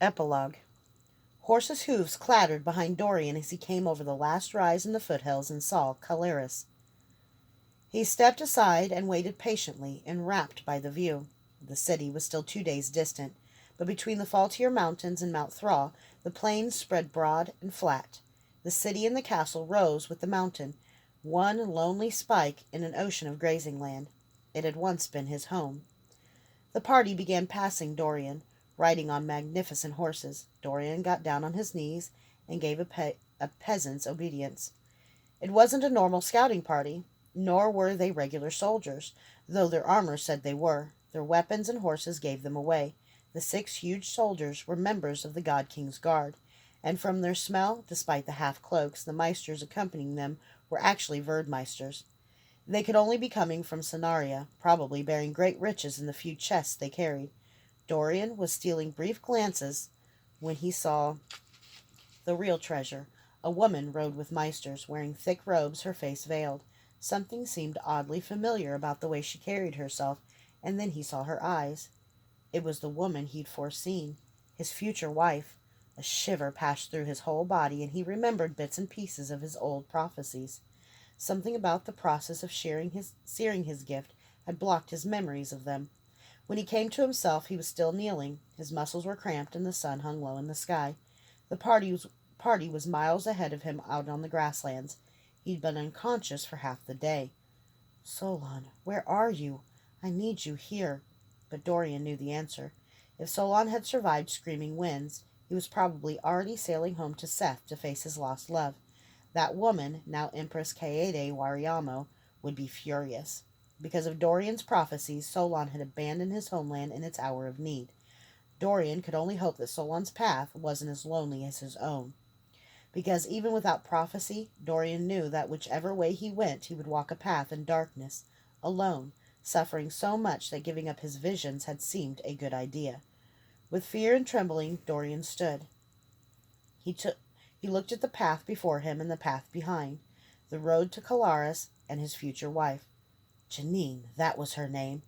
Epilogue. Horses' hooves clattered behind Dorian as he came over the last rise in the foothills and saw Caleres. He stepped aside and waited patiently, enwrapped by the view. The city was still 2 days distant, but between the Faultier Mountains and Mount Thra, the plains spread broad and flat. The city and the castle rose with the mountain, one lonely spike in an ocean of grazing land. It had once been his home. The party began passing Dorian, riding on magnificent horses. Dorian got down on his knees and gave a peasant's obedience. It wasn't a normal scouting party, nor were they regular soldiers, though their armor said they were. Their weapons and horses gave them away. The 6 huge soldiers were members of the God King's Guard, and from their smell, despite the half-cloaks, the meisters accompanying them were actually Verdmeisters. They could only be coming from Sanaria, probably bearing great riches in the few chests they carried. Dorian was stealing brief glances when he saw the real treasure. A woman rode with meisters, wearing thick robes, her face veiled. Something seemed oddly familiar about the way she carried herself, and then he saw her eyes. It was the woman he'd foreseen, his future wife. A shiver passed through his whole body, and he remembered bits and pieces of his old prophecies. Something about the process of searing his gift had blocked his memories of them. When he came to himself, he was still kneeling. His muscles were cramped, and the sun hung low in the sky. The party was miles ahead of him out on the grasslands. He'd been unconscious for half the day. "Solon, where are you? I need you here." But Dorian knew the answer. If Solon had survived screaming winds, he was probably already sailing home to Seth to face his lost love. That woman, now Empress Kaede Wariamo, would be furious. Because of Dorian's prophecies, Solon had abandoned his homeland in its hour of need. Dorian could only hope that Solon's path wasn't as lonely as his own. Because even without prophecy, Dorian knew that whichever way he went, he would walk a path in darkness, alone, suffering so much that giving up his visions had seemed a good idea. With fear and trembling, Dorian stood. He looked at the path before him and the path behind, the road to Calaris and his future wife. Janine, that was her name.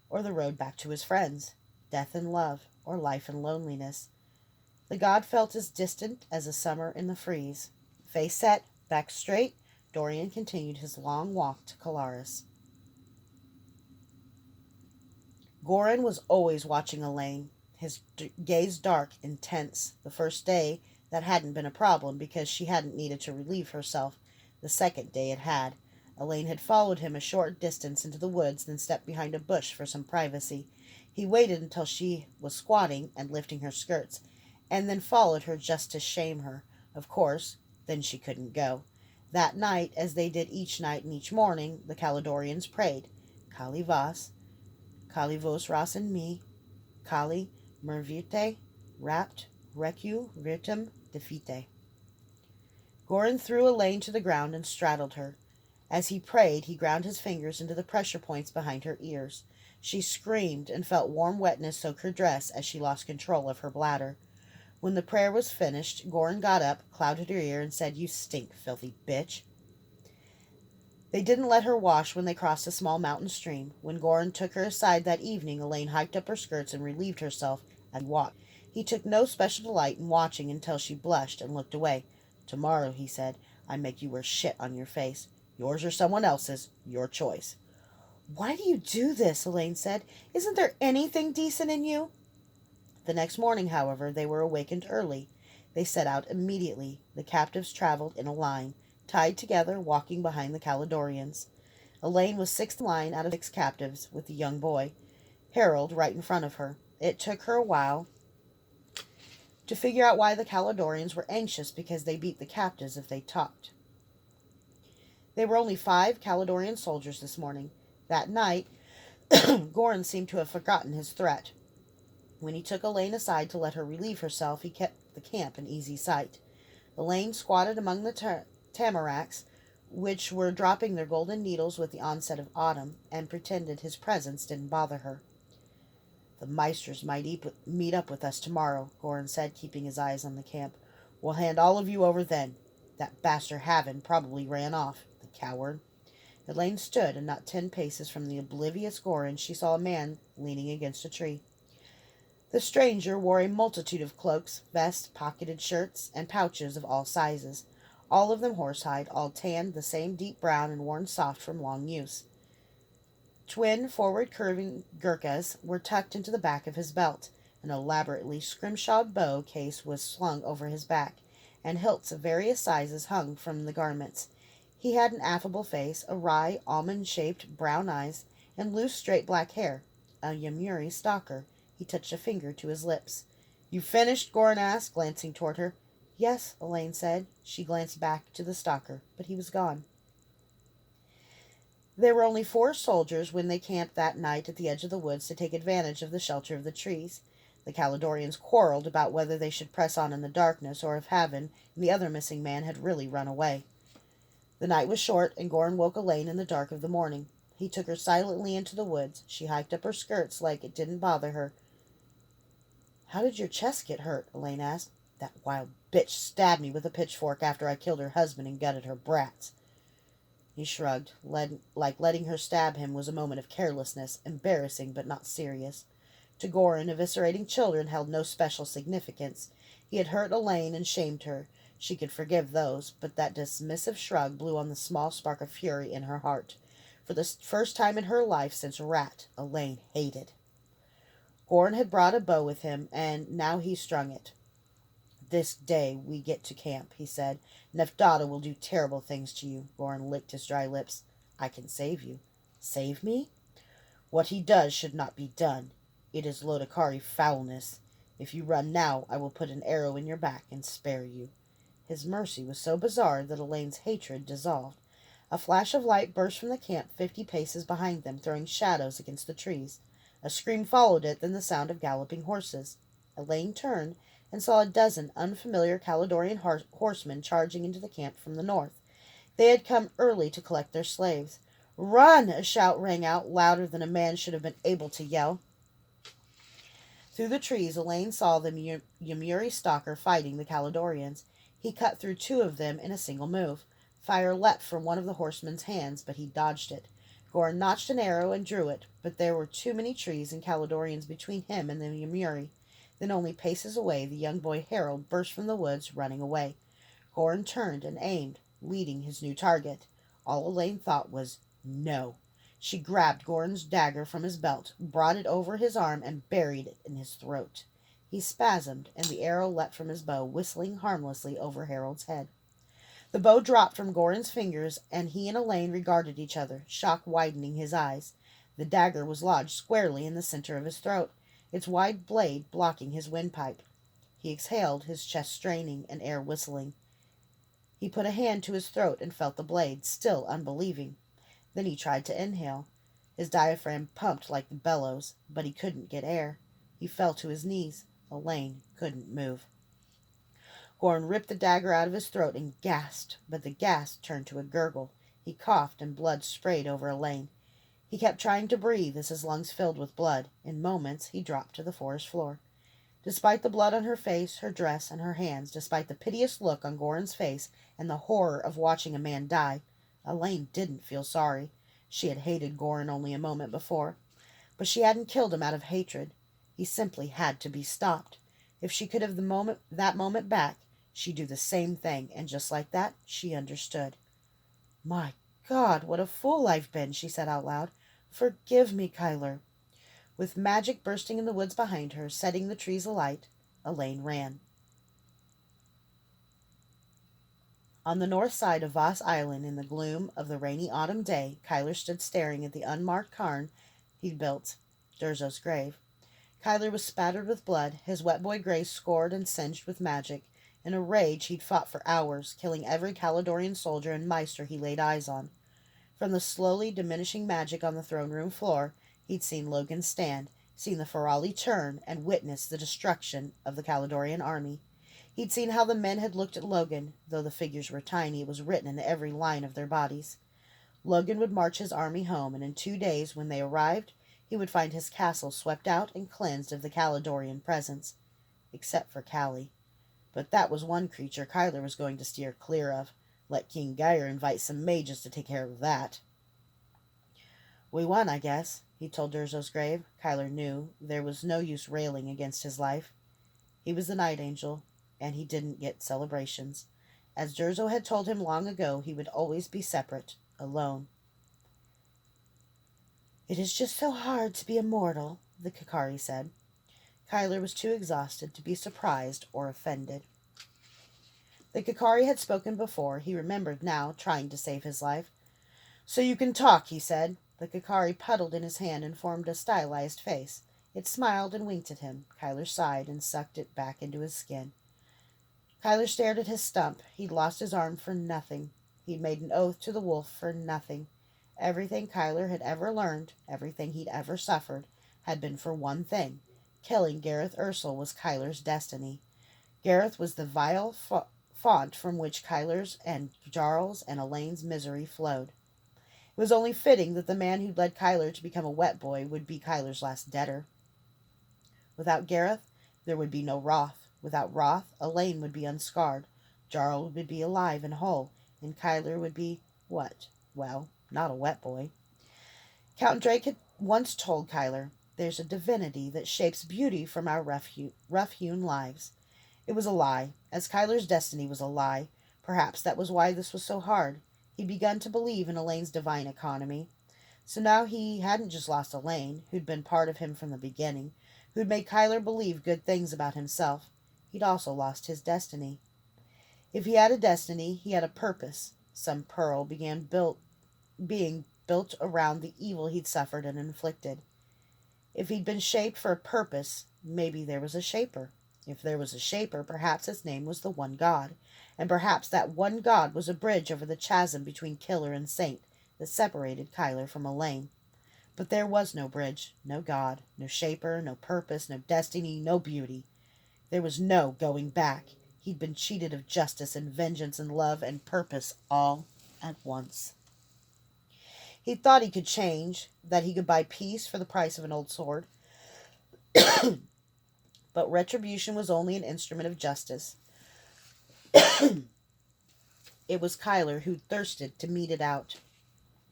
Or the road back to his friends, death and love, or life and loneliness. The god felt as distant as a summer in the freeze. Face set, back straight, Dorian continued his long walk to Calaris. Goran was always watching Elaine, his gaze dark, intense. The first day, that hadn't been a problem because she hadn't needed to relieve herself. The second day it had. Elaine had followed him a short distance into the woods, then stepped behind a bush for some privacy. He waited until she was squatting and lifting her skirts, and then followed her just to shame her. Of course, then she couldn't go. That night, as they did each night and each morning, the Caledonians prayed, Kali Vas, Kali vos ras in me, Kali mervite, rapt, recu virtum defite. Goran threw Elaine to the ground and straddled her. As he prayed, he ground his fingers into the pressure points behind her ears. She screamed and felt warm wetness soak her dress as she lost control of her bladder. When the prayer was finished, Goran got up, clouded her ear, and said, "You stink, filthy bitch." They didn't let her wash when they crossed a small mountain stream. When Goran took her aside that evening, Elaine hiked up her skirts and relieved herself and walked. He took no special delight in watching until she blushed and looked away. "Tomorrow," he said, "I make you wear shit on your face. Yours or someone else's, your choice." "Why do you do this?" Elaine said. "Isn't there anything decent in you?" The next morning, however, they were awakened early. They set out immediately. The captives traveled in a line, tied together, walking behind the Caledonians. Elaine was sixth in line out of 6 captives, with the young boy, Harold, right in front of her. It took her a while to figure out why the Caledonians were anxious because they beat the captives if they talked. There were only 5 Caledonian soldiers this morning. That night, Goran seemed to have forgotten his threat. When he took Elaine aside to let her relieve herself, he kept the camp in easy sight. Elaine squatted among the tamaracks, which were dropping their golden needles with the onset of autumn, and pretended his presence didn't bother her. "The meisters might meet up with us tomorrow," Goran said, keeping his eyes on the camp. "We'll hand all of you over then. That bastard Havin probably ran off, the coward." Elaine stood, and not 10 paces from the oblivious Goran she saw a man leaning against a tree. The stranger wore a multitude of cloaks, vests, pocketed shirts, and pouches of all sizes, all of them horsehide, all tanned the same deep brown and worn soft from long use. Twin forward curving gurkhas were tucked into the back of his belt. An elaborately scrimshawed bow case was slung over his back, and hilts of various sizes hung from the garments. He had an affable face, a wry, almond-shaped brown eyes, and loose, straight black hair. A Yamuri stalker. He touched a finger to his lips. "You finished?" Gorin asked, glancing toward her. "Yes," Elaine said. She glanced back to the stalker, but he was gone. There were only 4 soldiers when they camped that night at the edge of the woods to take advantage of the shelter of the trees. The Caledonians quarreled about whether they should press on in the darkness, or if Haven and the other missing man had really run away. The night was short, and Gorin woke Elaine in the dark of the morning. He took her silently into the woods. She hiked up her skirts like it didn't bother her. "How did your chest get hurt?" Elaine asked. "That wild bitch stabbed me with a pitchfork after I killed her husband and gutted her brats." He shrugged, like letting her stab him was a moment of carelessness, embarrassing but not serious. To Gorin, eviscerating children held no special significance. He had hurt Elaine and shamed her. She could forgive those, but that dismissive shrug blew on the small spark of fury in her heart. For the first time in her life since Rat, Elaine hated. Gorin had brought a bow with him, and now he strung it. "This day we get to camp," he said. "Nefdada will do terrible things to you." Gorin licked his dry lips. "I can save you." "Save me?" "What he does should not be done. It is Lodakari foulness. If you run now, I will put an arrow in your back and spare you." His mercy was so bizarre that Elaine's hatred dissolved. A flash of light burst from the camp 50 paces behind them, throwing shadows against the trees. A scream followed it, then the sound of galloping horses. Elaine turned and saw a dozen unfamiliar Caledonian horsemen charging into the camp from the north. They had come early to collect their slaves. "Run!" a shout rang out, louder than a man should have been able to yell. Through the trees, Elaine saw the Yamuri stalker fighting the Caledonians. He cut through 2 of them in a single move. Fire leapt from one of the horsemen's hands, but he dodged it. Gorin notched an arrow and drew it, but there were too many trees and Caledonians between him and the Yamuri. Then, only paces away, the young boy Harold burst from the woods, running away. Gorin turned and aimed, leading his new target. All Elaine thought was, "No." She grabbed Gorin's dagger from his belt, brought it over his arm, and buried it in his throat. He spasmed, and the arrow leapt from his bow, whistling harmlessly over Harold's head. The bow dropped from Gorin's fingers, and he and Elaine regarded each other, shock widening his eyes. The dagger was lodged squarely in the center of his throat, its wide blade blocking his windpipe. He exhaled, his chest straining and air whistling. He put a hand to his throat and felt the blade, still unbelieving. Then he tried to inhale. His diaphragm pumped like the bellows, but he couldn't get air. He fell to his knees. Elaine couldn't move. Gorin ripped the dagger out of his throat and gasped, but the gasp turned to a gurgle. He coughed, and blood sprayed over Elaine. He kept trying to breathe as his lungs filled with blood. In moments, he dropped to the forest floor. Despite the blood on her face, her dress, and her hands, despite the piteous look on Gorin's face and the horror of watching a man die, Elaine didn't feel sorry. She had hated Gorin only a moment before, but she hadn't killed him out of hatred. He simply had to be stopped. If she could have that moment back, she'd do the same thing, and just like that, she understood. "My God, what a fool I've been," she said out loud. "Forgive me, Kyler." With magic bursting in the woods behind her, setting the trees alight, Elaine ran. On the north side of Voss Island, in the gloom of the rainy autumn day, Kyler stood staring at the unmarked cairn he'd built, Durzo's grave. Kyler was spattered with blood, his wet boy gray scored and singed with magic. In a rage, he'd fought for hours, killing every Caledonian soldier and meister he laid eyes on. From the slowly diminishing magic on the throne room floor, he'd seen Logan stand, seen the Ferali turn, and witnessed the destruction of the Caledonian army. He'd seen how the men had looked at Logan. Though the figures were tiny, it was written in every line of their bodies. Logan would march his army home, and in 2 days, when they arrived, he would find his castle swept out and cleansed of the Caledonian presence. Except for Callie. But that was one creature Kyler was going to steer clear of. Let King Geir invite some mages to take care of that. We won, I guess, he told Durzo's grave. Kyler knew there was no use railing against his life. He was the Night Angel, and he didn't get celebrations. As Durzo had told him long ago, he would always be separate, alone. It is just so hard to be immortal, the Kakari said. Kyler was too exhausted to be surprised or offended. The Kakari had spoken before. He remembered now, trying to save his life. So you can talk, he said. The Kakari puddled in his hand and formed a stylized face. It smiled and winked at him. Kyler sighed and sucked it back into his skin. Kyler stared at his stump. He'd lost his arm for nothing. He'd made an oath to the wolf for nothing. Everything Kyler had ever learned, everything he'd ever suffered, had been for one thing. Killing Gareth Ursel was Kyler's destiny. Gareth was the vile font from which Kyler's and Jarl's and Elaine's misery flowed. It was only fitting that the man who'd led Kyler to become a wet boy would be Kyler's last debtor. Without Gareth, there would be no Roth. Without Roth, Elaine would be unscarred. Jarl would be alive and whole, and Kyler would be what? Well, not a wet boy. Count Drake had once told Kyler, "There's a divinity that shapes beauty from our rough-hewn lives." It was a lie, as Kyler's destiny was a lie. Perhaps that was why this was so hard. He'd begun to believe in Elaine's divine economy. So now he hadn't just lost Elaine, who'd been part of him from the beginning, who'd made Kyler believe good things about himself. He'd also lost his destiny. If he had a destiny, he had a purpose. Some pearl being built around the evil he'd suffered and inflicted. If he'd been shaped for a purpose, maybe there was a shaper. If there was a shaper, perhaps its name was the One God, and perhaps that one God was a bridge over the chasm between killer and saint that separated Kyler from Elaine. But there was no bridge, no God, no shaper, no purpose, no destiny, no beauty. There was no going back. He'd been cheated of justice and vengeance and love and purpose all at once. He thought he could change, that he could buy peace for the price of an old sword. But retribution was only an instrument of justice. It was Kyler who thirsted to mete it out.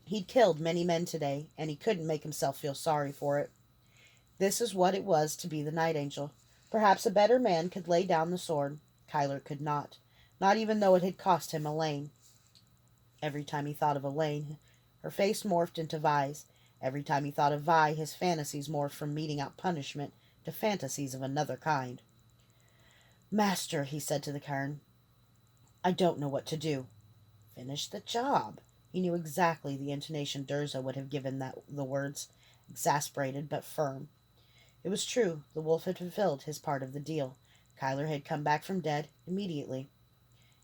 He'd killed many men today, and he couldn't make himself feel sorry for it. This is what it was to be the Night Angel. Perhaps a better man could lay down the sword. Kyler could not even though it had cost him Elaine. Every time he thought of Elaine, her face morphed into Vi's. Every time he thought of Vi, his fantasies morphed from meting out punishment to fantasies of another kind. "Master," he said to the cairn, "I don't know what to do." "Finish the job." He knew exactly the intonation Durzo would have given the words, exasperated but firm. It was true. The wolf had fulfilled his part of the deal. Kyler had come back from dead immediately.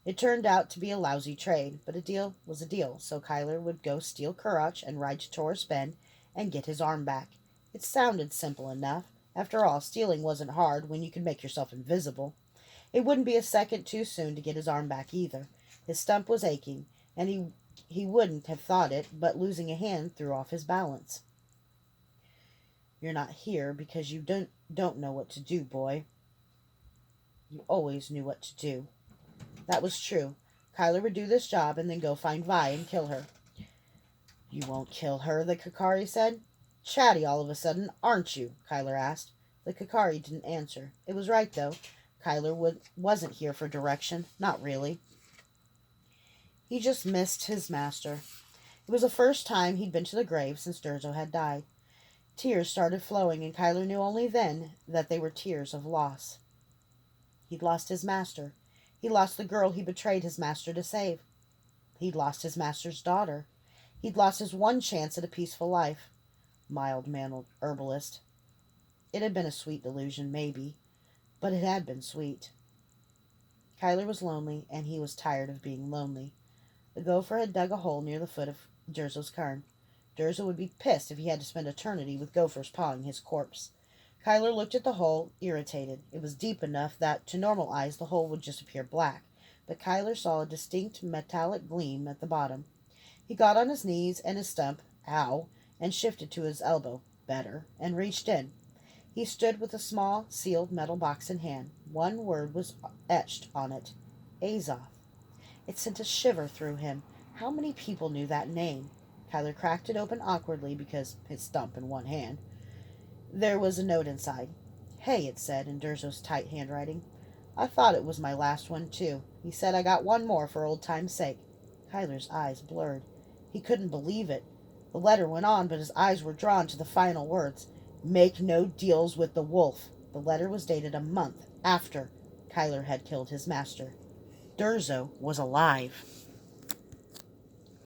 It turned out to be a lousy trade, but a deal was a deal, so Kyler would go steal Kurach and ride to Taurus Bend and get his arm back. It sounded simple enough. After all, stealing wasn't hard when you could make yourself invisible. It wouldn't be a second too soon to get his arm back either. His stump was aching, and he wouldn't have thought it, but losing a hand threw off his balance. "You're not here because you don't know what to do, boy." You always knew what to do. That was true. Kyler would do this job and then go find Vi and kill her. "You won't kill her," the Kakari said. "Chatty all of a sudden, aren't you?" Kyler asked. The Kakari didn't answer. It was right, though. Kyler wasn't here for direction. Not really. He just missed his master. It was the first time he'd been to the grave since Durzo had died. Tears started flowing, and Kyler knew only then that they were tears of loss. He'd lost his master. He lost the girl he betrayed his master to save. He'd lost his master's daughter. He'd lost his one chance at a peaceful life. Mild-mannered herbalist. It had been a sweet delusion, maybe, but it had been sweet. Kyler was lonely, and he was tired of being lonely. The gopher had dug a hole near the foot of Durzo's cairn. Durzo would be pissed if he had to spend eternity with gophers pawing his corpse. Kyler looked at the hole, irritated. It was deep enough that, to normal eyes, the hole would just appear black, but Kyler saw a distinct metallic gleam at the bottom. He got on his knees and his stump, ow, and shifted to his elbow, better, and reached in. He stood with a small, sealed metal box in hand. One word was etched on it, Azoth. It sent a shiver through him. How many people knew that name? Kyler cracked it open awkwardly because his thumb in one hand. There was a note inside. Hey, it said in Durzo's tight handwriting. I thought it was my last one, too. He said I got one more for old time's sake. Kyler's eyes blurred. He couldn't believe it. The letter went on, but his eyes were drawn to the final words. Make no deals with the wolf. The letter was dated a month after Kyler had killed his master. Durzo was alive.